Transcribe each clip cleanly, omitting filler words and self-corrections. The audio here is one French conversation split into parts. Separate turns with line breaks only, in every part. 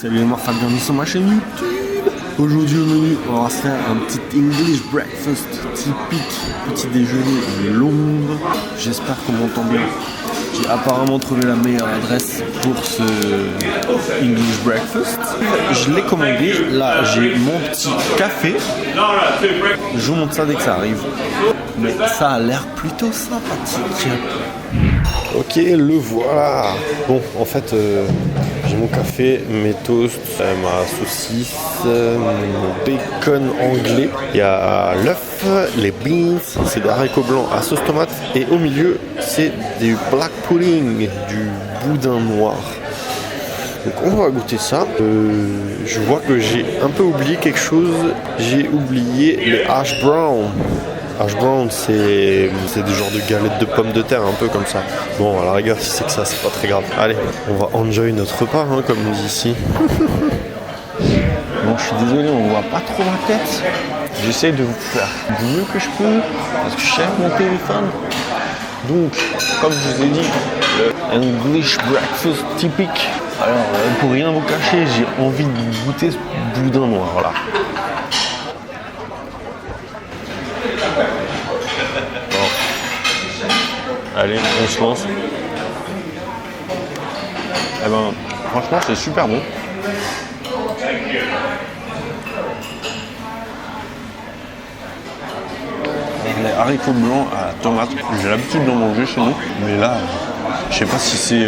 Salut moi Fabien, bienvenue sur ma chaîne YouTube. Aujourd'hui au menu, on va se faire un petit English breakfast typique, petit déjeuner de Londres. J'espère qu'on m'entend bien. J'ai apparemment trouvé la meilleure adresse pour ce English breakfast. Je l'ai commandé, là j'ai mon petit café. Je vous montre ça dès que ça arrive. Mais ça a l'air plutôt sympathique.
Ok, le voilà. Bon, en fait, j'ai mon café, mes toasts, ma saucisse, mon bacon anglais. Il y a l'œuf, les beans, c'est des haricots blancs à sauce tomate. Et au milieu, c'est du black pudding, du boudin noir. Donc on va goûter ça. Je vois que j'ai un peu oublié quelque chose. J'ai oublié les hash brown. Hash brown, c'est des genres de galettes de pommes de terre, un peu comme ça. Bon, à la rigueur, si c'est que ça, c'est pas très grave. Allez, on va enjoy notre repas, hein, comme on dit ici.
Bon, je suis désolé, on voit pas trop ma tête. J'essaye de vous faire du mieux que je peux, parce que je suis avec mon téléphone. Donc, comme je vous ai dit, le English breakfast typique. Alors, pour rien vous cacher, j'ai envie de goûter ce boudin noir, là. Allez, on se lance. Eh ben, franchement, c'est super bon. Les haricots blancs à la tomate, j'ai l'habitude d'en manger chez nous, mais là, je sais pas si c'est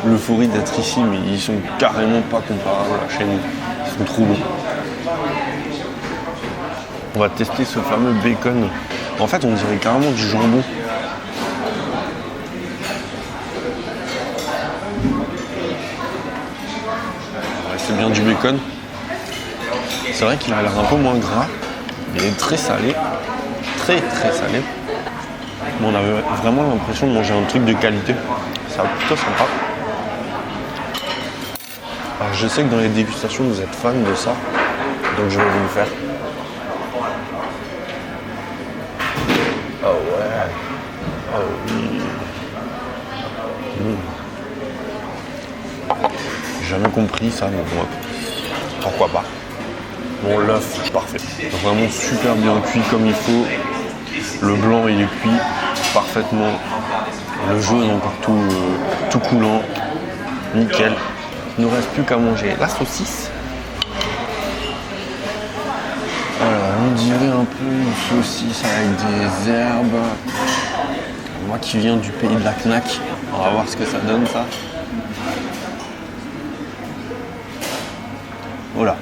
l'euphorie d'être ici, mais ils sont carrément pas comparables à chez nous. Ils sont trop bons. On va tester ce fameux bacon. En fait, on dirait carrément du jambon. C'est bien du bacon. C'est vrai qu'il a l'air un peu moins gras. Il est très salé. Très salé. Mais on avait vraiment l'impression de manger un truc de qualité. Ça va plutôt sympa. Alors je sais que dans les dégustations vous êtes fans de ça. Donc je vais vous le faire. Oh ouais. Oh oui. J'ai jamais compris ça, mais bon, pourquoi pas. Bon, l'œuf, parfait. Vraiment super bien cuit comme il faut. Le blanc, il est cuit parfaitement. Le jaune, encore tout coulant. Nickel. Il ne nous reste plus qu'à manger la saucisse. Alors, on dirait un peu une saucisse avec des herbes. Moi qui viens du pays de la Knack, on va voir ce que ça donne, ça. Voilà,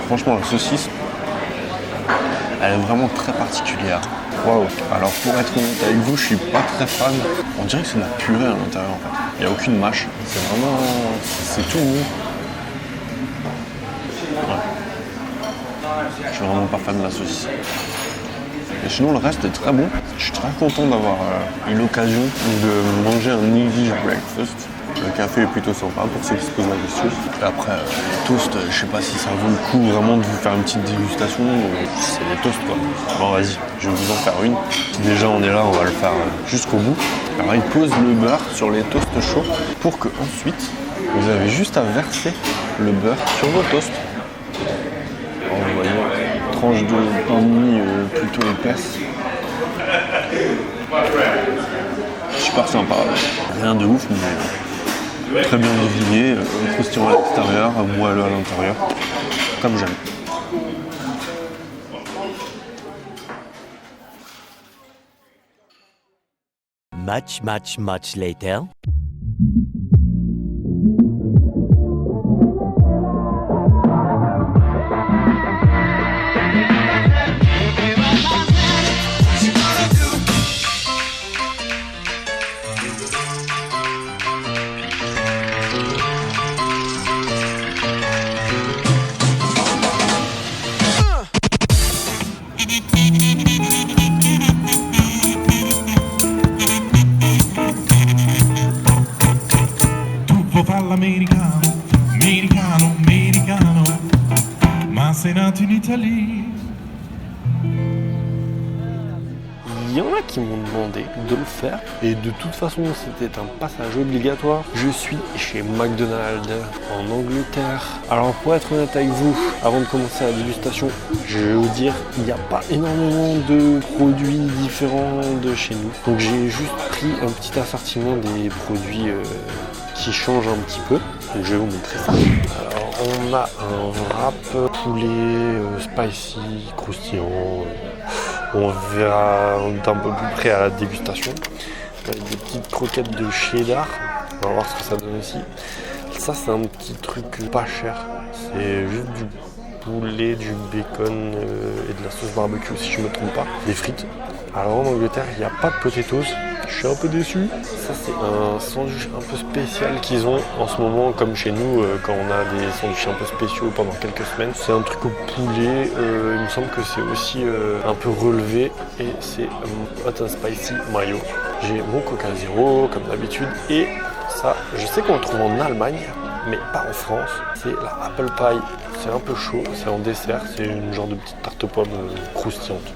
franchement la saucisse, elle est vraiment très particulière. Waouh. Alors pour être honnête avec vous, je suis pas très fan. On dirait que c'est de la purée à l'intérieur en fait. Il n'y a aucune mâche. C'est vraiment, c'est tout mou. Ouais. Je suis vraiment pas fan de la saucisse. Et sinon le reste est très bon. Je suis très content d'avoir eu l'occasion de manger un English breakfast. Le café est plutôt sympa pour ceux qui se posent la question. Et après, les toasts, je sais pas si ça vaut le coup vraiment de vous faire une petite dégustation. C'est des toasts quoi. Bon vas-y, je vais vous en faire une. Déjà on est là, on va le faire jusqu'au bout. Alors il pose le beurre sur les toasts chauds pour que ensuite vous avez juste à verser le beurre sur vos toasts. Alors, vous voyez, tranche de pain de mie plutôt épaisse. Super sympa, rien de ouf mais très bien désigné, croustillant à l'extérieur, moelleux à l'intérieur, comme j'aime.
Much later.
Americano, ma sei nato in Italie.
Il y en a qui m'ont demandé de le faire et de toute façon c'était un passage obligatoire. Je suis chez McDonald's en Angleterre. Alors pour être honnête avec vous, avant de commencer la dégustation, je vais vous dire il n'y a pas énormément de produits différents de chez nous. Donc j'ai juste pris un petit assortiment des produits qui changent un petit peu. Donc je vais vous montrer ça. Alors on a un wrap poulet spicy, croustillant. On verra d'un peu plus près à la dégustation. Avec des petites croquettes de cheddar. On va voir ce que ça donne aussi. Ça c'est un petit truc pas cher. C'est juste du poulet, du bacon et de la sauce barbecue si je me trompe pas. Des frites. Alors en Angleterre il n'y a pas de potatoes. Je suis un peu déçu. Ça c'est un sandwich un peu spécial qu'ils ont en ce moment comme chez nous quand on a des sandwichs un peu spéciaux pendant quelques semaines. C'est un truc au poulet, il me semble que c'est aussi un peu relevé et c'est hot and spicy mayo. J'ai mon Coca Zero comme d'habitude et ça je sais qu'on le trouve en Allemagne mais pas en France. C'est la apple pie, c'est un peu chaud, c'est en dessert, c'est une genre de petite tarte aux pommes croustillante.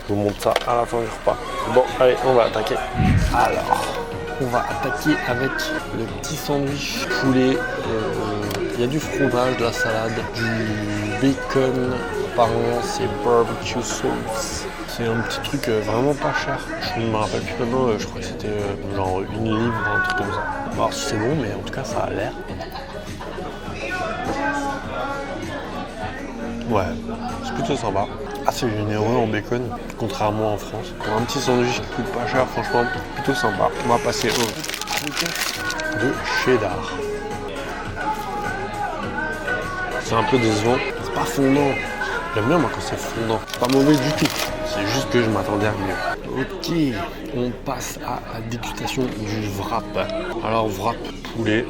Je vous montre ça à la fin du repas. Bon, allez, on va attaquer. Alors, on va attaquer avec le petit sandwich poulet. Il y a du fromage, de la salade, du bacon. Apparemment, c'est barbecue sauce. C'est un petit truc vraiment pas cher. Je ne me rappelle plus maintenant, je crois que c'était genre 1 livre, un truc comme ça. On va voir si c'est bon, mais en tout cas, ça a l'air. Ouais, c'est plutôt sympa. Assez généreux en bacon, contrairement en France. Pour un petit sandwich qui coûte pas cher, franchement, plutôt sympa. On va passer au de cheddar. C'est un peu décevant. C'est pas fondant. J'aime bien moi quand c'est fondant. C'est pas mauvais du tout. C'est juste que je m'attendais à mieux. Ok, on passe à la dégustation du wrap. Alors wrap poulet.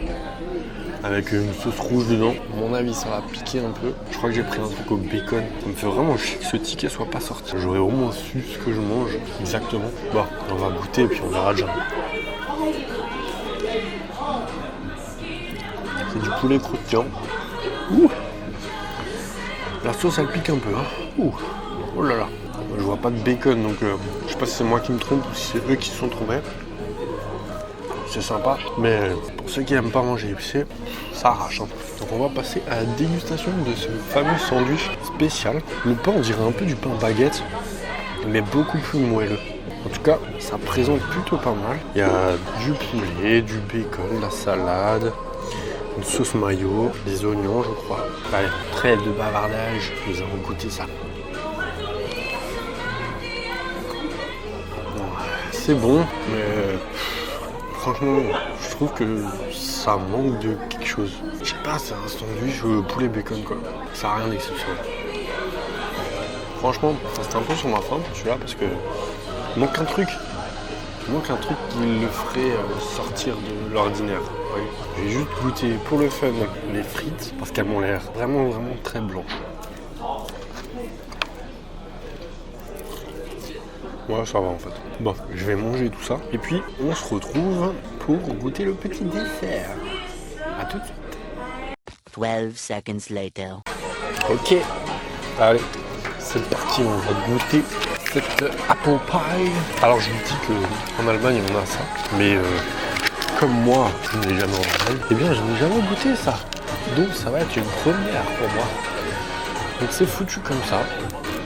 Avec une sauce rouge dedans. À mon avis, ça va piquer un peu. Je crois que j'ai pris un truc au bacon. Ça me fait vraiment chier que ce ticket soit pas sorti. J'aurais au moins su ce que je mange exactement. Bon, on va goûter et puis on verra déjà. C'est du poulet croustillant. Ouh. La sauce, elle pique un peu. Hein. Ouh. Oh là là. Je vois pas de bacon, donc je sais pas si c'est moi qui me trompe ou si c'est eux qui se sont trompés. C'est sympa, mais pour ceux qui n'aiment pas manger épicé, ça arrache. Hein. Donc on va passer à la dégustation de ce fameux sandwich spécial. Le pain, on dirait un peu du pain baguette, mais beaucoup plus moelleux. En tout cas, ça présente plutôt pas mal. Il y a du poulet, du bacon, de la salade, une sauce mayo, des oignons, je crois. Allez, trêve de bavardage, nous allons goûter ça. C'est bon, mais franchement, je trouve que ça manque de quelque chose. Je sais pas, c'est un sandwich poulet bacon quoi. Ça n'a rien d'exceptionnel. Franchement, ça c'est un peu sur ma faim pour celui-là parce que il manque un truc. Il manque un truc qui le ferait sortir de l'ordinaire. Oui. J'ai juste goûté pour le fun les frites parce qu'elles m'ont l'air vraiment très blanches. Ouais, ça va en fait. Bon, je vais manger tout ça. Et puis, on se retrouve pour goûter le petit dessert. A tout de suite.
12 seconds later.
Ok. Allez, c'est parti. On va goûter cette apple pie. Alors, je vous dis qu'en Allemagne, on a ça. Mais comme moi, je ne l'ai jamais en Allemagne, eh bien, je n'ai jamais goûté ça. Donc, ça va être une première pour moi. Donc, c'est foutu comme ça.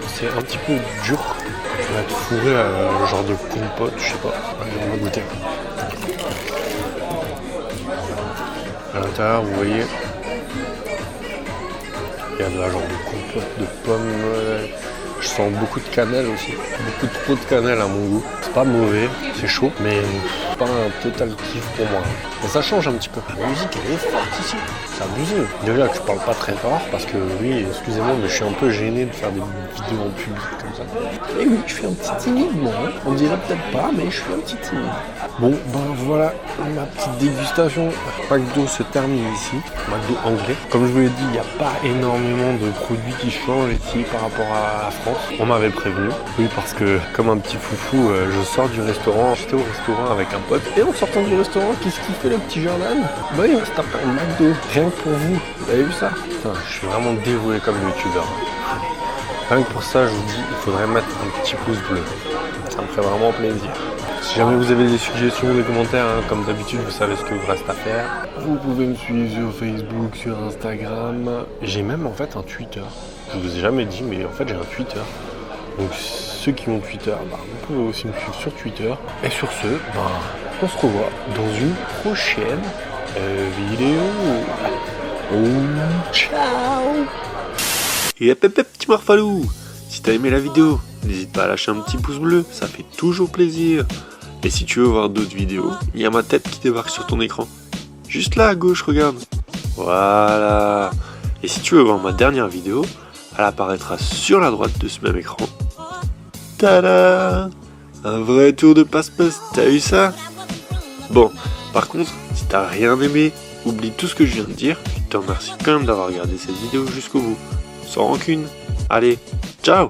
C'est un petit peu dur. Ça va être fourré à un genre de compote, je sais pas. Allez, on va goûter. À l'intérieur, vous voyez, il y a de la genre de compote de pommes Je sens beaucoup de cannelle aussi. Beaucoup trop de cannelle à mon goût. C'est pas mauvais, c'est chaud, mais c'est pas un total kiff pour moi. Mais ça change un petit peu. La musique elle est forte ici. C'est abusé. Déjà que je parle pas très fort parce que oui, excusez-moi, mais je suis un peu gêné de faire des vidéos en public comme ça. Et oui, je suis un petit timide moi. On dirait peut-être pas, mais je suis un petit timide. Bon, ben voilà, ma petite dégustation. McDo se termine ici. McDo anglais. Comme je vous l'ai dit, il n'y a pas énormément de produits qui changent ici par rapport à la France. On m'avait prévenu. Oui, parce que comme un petit foufou, je sors du restaurant. J'étais au restaurant avec un pote. Et en sortant du restaurant, qu'est-ce qu'il fait le petit Jordan? Bah il va se taper un McDo. Rien que pour vous. Vous avez vu ça? Putain, je suis vraiment dévoué comme youtubeur. Rien que pour ça, je vous dis, il faudrait mettre un petit pouce bleu. Ça me ferait vraiment plaisir. Si jamais vous avez des suggestions, des commentaires, hein, comme d'habitude, vous savez ce que vous reste à faire. Vous pouvez me suivre sur Facebook, sur Instagram. J'ai même en fait un Twitter. Je vous ai jamais dit, mais en fait j'ai un Twitter. Donc ceux qui ont Twitter, vous pouvez aussi me suivre sur Twitter. Et sur ce, on se revoit dans une prochaine vidéo. Ciao.
Et hop, petit morphalou, si t'as aimé la vidéo, n'hésite pas à lâcher un petit pouce bleu, ça fait toujours plaisir. Et si tu veux voir d'autres vidéos, il y a ma tête qui débarque sur ton écran. Juste là à gauche, regarde. Voilà. Et si tu veux voir ma dernière vidéo, elle apparaîtra sur la droite de ce même écran. Tada! Un vrai tour de passe-passe, t'as eu ça? Bon, par contre, si t'as rien aimé, oublie tout ce que je viens de dire, je te remercie quand même d'avoir regardé cette vidéo jusqu'au bout. Sans rancune. Allez, ciao!